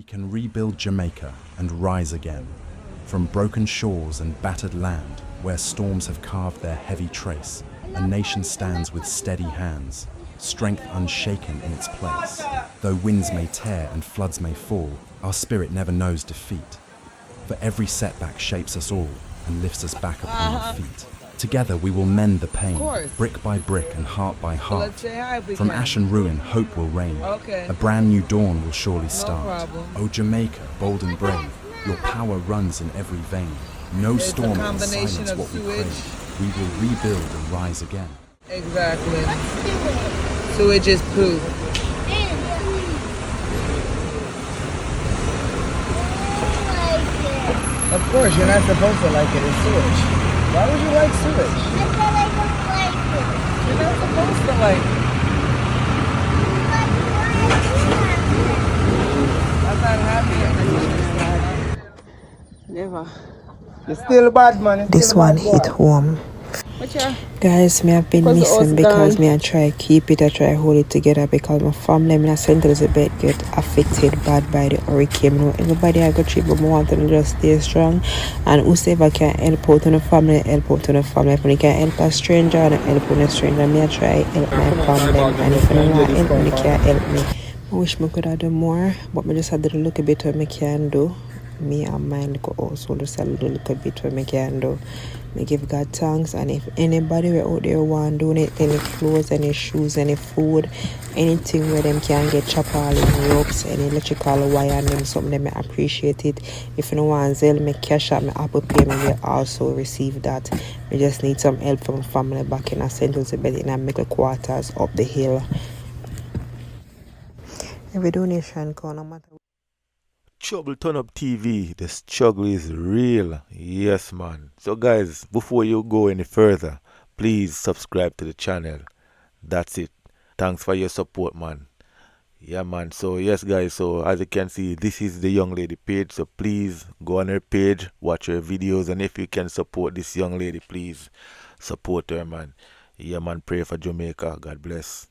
We can rebuild Jamaica and rise again. From broken shores and battered land, where storms have carved their heavy trace, a nation stands with steady hands, strength unshaken in its place. Though winds may tear and floods may fall, our spirit never knows defeat. For every setback shapes us all and lifts us back upon our feet. Together we will mend the pain, brick by brick and heart by heart. From ash and ruin, hope will reign. A brand new dawn will surely start. Oh Jamaica, bold and brave, your power runs in every vein. No storm can silence what we crave. We will rebuild and rise again. Exactly. Sewage is poop. Of course, you're not supposed to like it. It's sewage. Why would you like sewage? I said I don't like it. You're not supposed to like it. I'm not happy. Never. You're still bad, man. This one hit home. Guys, me have been missing because me I try keep it, I try hold it together because my family in St. Elizabeth get affected bad by the hurricane. You know, everybody I got trip, but I want them to just stay strong. And whoever can help out on the family, help out on the family. If you can help a stranger and help on a stranger, me I try help my family. And if you don't want to help me, you can help me. I wish me could have done more, but me just had to look a bit what me can do. Me and mine go also just a little bit what me can do. Me give God thanks, and if anybody out there want to donate any clothes, any shoes, any food, anything where them can get chop all in ropes, any electrical wire and them something, them I appreciate it. If you don't want to me cash out, my Apple Pay, me will also receive that. We just need some help from family back in a St. Elizabeth in a middle quarters up the hill. Every donation can no matter. Trouble Turn Up TV, the struggle is real. Yes, man. So guys, before you go any further, please subscribe to the channel. That's it. Thanks for your support, man. Yeah, man. So yes, guys, so as you can see, this is the young lady page. So please go on her page, watch her videos, and if you can support this young lady, please support her, man. Yeah, man. Pray for Jamaica. God bless.